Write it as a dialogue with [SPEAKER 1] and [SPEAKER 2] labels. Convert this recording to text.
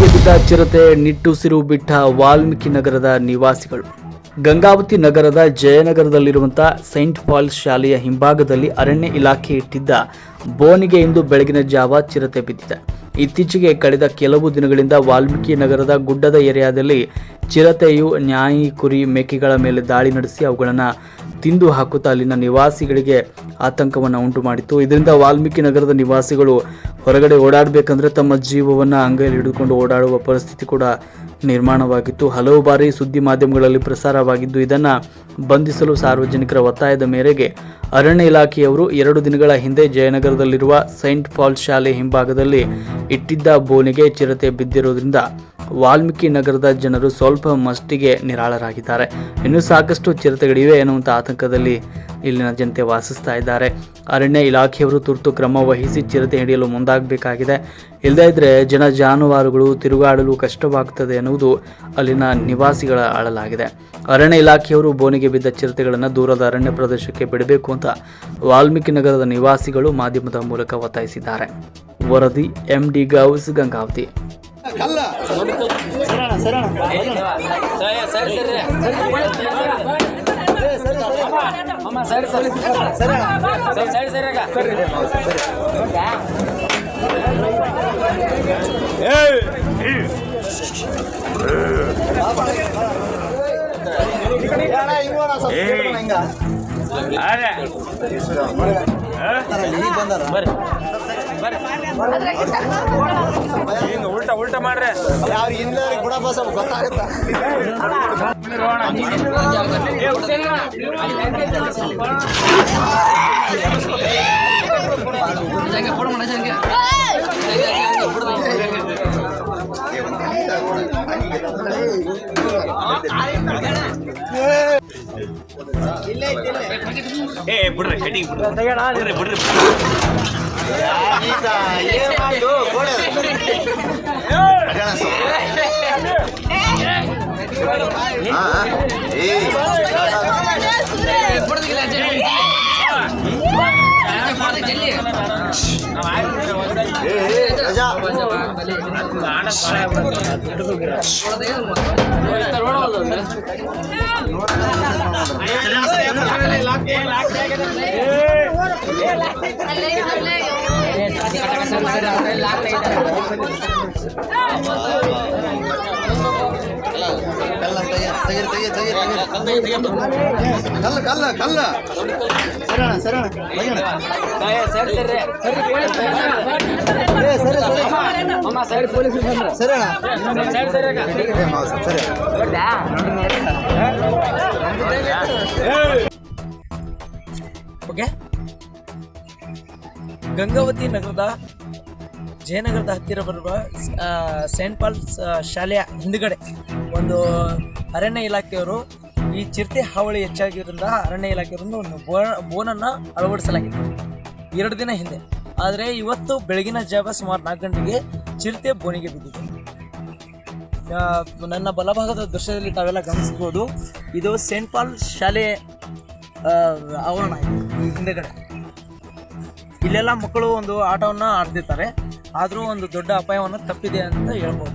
[SPEAKER 1] ಬೋನಿಗೆ ಬಿದ್ದ ಚಿರತೆ ನಿಟ್ಟುಸಿರು ಬಿಟ್ಟ ವಾಲ್ಮೀಕಿ ನಗರದ ನಿವಾಸಿಗಳು. ಗಂಗಾವತಿ ನಗರದ ಜಯನಗರದಲ್ಲಿರುವಂತಹ ಸೈಂಟ್ ಪಾಲ್ಸ್ ಶಾಲೆಯ ಹಿಂಭಾಗದಲ್ಲಿ ಅರಣ್ಯ ಇಲಾಖೆ ಇಟ್ಟಿದ್ದ ಬೋನಿಗೆ ಇಂದು ಬೆಳಗಿನ ಜಾವ ಚಿರತೆ ಬಿದ್ದಿದೆ. ಇತ್ತೀಚೆಗೆ ಕಳೆದ ಕೆಲವು ದಿನಗಳಿಂದ ವಾಲ್ಮೀಕಿ ನಗರದ ಗುಡ್ಡದ ಏರಿಯಾದಲ್ಲಿ ಚಿರತೆಯು ನಾಯಿ, ಕುರಿ, ಮೇಕೆಗಳ ಮೇಲೆ ದಾಳಿ ನಡೆಸಿ ಅವುಗಳನ್ನು ತಿಂದು ಹಾಕುತ್ತಾ ಅಲ್ಲಿನ ನಿವಾಸಿಗಳಿಗೆ ಆತಂಕವನ್ನು ಉಂಟು ಮಾಡಿತ್ತು. ಇದರಿಂದ ವಾಲ್ಮೀಕಿ ನಗರದ ನಿವಾಸಿಗಳು ಹೊರಗಡೆ ಓಡಾಡಬೇಕಂದ್ರೆ ತಮ್ಮ ಜೀವವನ್ನು ಅಂಗೈಯಲ್ಲಿ ಹಿಡಿದುಕೊಂಡು ಓಡಾಡುವ ಪರಿಸ್ಥಿತಿ ಕೂಡ ನಿರ್ಮಾಣವಾಗಿತ್ತು. ಹಲವು ಬಾರಿ ಸುದ್ದಿ ಮಾಧ್ಯಮಗಳಲ್ಲಿ ಪ್ರಸಾರವಾಗಿದ್ದು, ಇದನ್ನು ಬಂಧಿಸಲು ಸಾರ್ವಜನಿಕರ ಒತ್ತಾಯದ ಮೇರೆಗೆ ಅರಣ್ಯ ಇಲಾಖೆಯವರು 2 ದಿನಗಳ ಹಿಂದೆ ಜಯನಗರದಲ್ಲಿರುವ ಸೈಂಟ್ ಪಾಲ್ಸ್ ಶಾಲೆ ಹಿಂಭಾಗದಲ್ಲಿ ಇಟ್ಟಿದ್ದ ಬೋನಿಗೆ ಚಿರತೆ ಬಿದ್ದಿರುವುದರಿಂದ ವಾಲ್ಮೀಕಿ ನಗರದ ಜನರು ಸ್ವಲ್ಪ ಮಟ್ಟಿಗೆ ನಿರಾಳರಾಗಿದ್ದಾರೆ. ಇನ್ನೂ ಸಾಕಷ್ಟು ಚಿರತೆಗಳಿವೆ ಎನ್ನುವಂಥ ಆತಂಕದಲ್ಲಿ ಇಲ್ಲಿನ ಜನತೆ ವಾಸಿಸ್ತಾ ಇದ್ದಾರೆ. ಅರಣ್ಯ ಇಲಾಖೆಯವರು ತುರ್ತು ಕ್ರಮ ವಹಿಸಿ ಚಿರತೆ ಹಿಡಿಯಲು ಮುಂದಾಗಬೇಕಾಗಿದೆ. ಇಲ್ಲದೇ ಇದ್ದರೆ ಜಾನುವಾರುಗಳು ತಿರುಗಾಡಲು ಕಷ್ಟವಾಗುತ್ತದೆ ಎನ್ನುವುದು ಅಲ್ಲಿನ ನಿವಾಸಿಗಳ ಅಳಲಾಗಿದೆ. ಅರಣ್ಯ ಇಲಾಖೆಯವರು ಬೋನಿಗೆ ಬಿದ್ದ ಚಿರತೆಗಳನ್ನು ದೂರದ ಅರಣ್ಯ ಪ್ರದೇಶಕ್ಕೆ ಬಿಡಬೇಕು ಅಂತ ವಾಲ್ಮೀಕಿ ನಗರದ ನಿವಾಸಿಗಳು ಮಾಧ್ಯಮದ ಮೂಲಕ ಒತ್ತಾಯಿಸಿದ್ದಾರೆ. ವರದಿ MD ಗೌಸ್, ಗಂಗಾವತಿ.
[SPEAKER 2] ಉಲ್ಟಾ ಮಾಡ್ರೆ ಅವ್ರಿಗೆ ಗುಣ ಬಸ್ ಗೊತ್ತಾಗುತ್ತಾ.
[SPEAKER 3] ಬಿಡ್ರಿ ಕಟಿಂಗ್ ಬಿಡ್ರಿ
[SPEAKER 4] ಗಂಗಾವತಿ ನಗರದ ಜಯನಗರದ ಹತ್ತಿರ ಬರುವ ಸೈಂಟ್ ಪಾಲ್ಸ್ ಶಾಲೆಯ ಹಿಂದುಗಡೆ ಒಂದು ಅರಣ್ಯ ಇಲಾಖೆಯವರು ಈ ಚಿರತೆ ಹಾವಳಿ ಹೆಚ್ಚಾಗಿರೋದ್ರಿಂದ ಅರಣ್ಯ ಇಲಾಖೆಯವರಿಂದ ಒಂದು ಬೋನನ್ನು ಅಳವಡಿಸಲಾಗಿತ್ತು 2 ದಿನ ಹಿಂದೆ. ಆದರೆ ಇವತ್ತು ಬೆಳಗಿನ ಜಾವ ಸುಮಾರು 4 ಗಂಟೆಗೆ ಚಿರತೆ ಬೋನಿಗೆ ಬಿದ್ದಿದೆ. ನನ್ನ ಬಲಭಾಗದ ದೃಶ್ಯದಲ್ಲಿ ತಾವೆಲ್ಲ ಗಮನಿಸಬಹುದು. ಇದು ಸೈಂಟ್ ಪಾಲ್ಸ್ ಶಾಲೆ ಆವರಣ ಈ ಹಿಂದೆಗಡೆ. ಇಲ್ಲೆಲ್ಲ ಮಕ್ಕಳು ಒಂದು ಆಟವನ್ನು ಆಡ್ತಿರ್ತಾರೆ. ಆದರೂ ಒಂದು ದೊಡ್ಡ ಅಪಾಯವನ್ನು ತಪ್ಪಿದೆ ಅಂತ ಹೇಳ್ಬೋದು.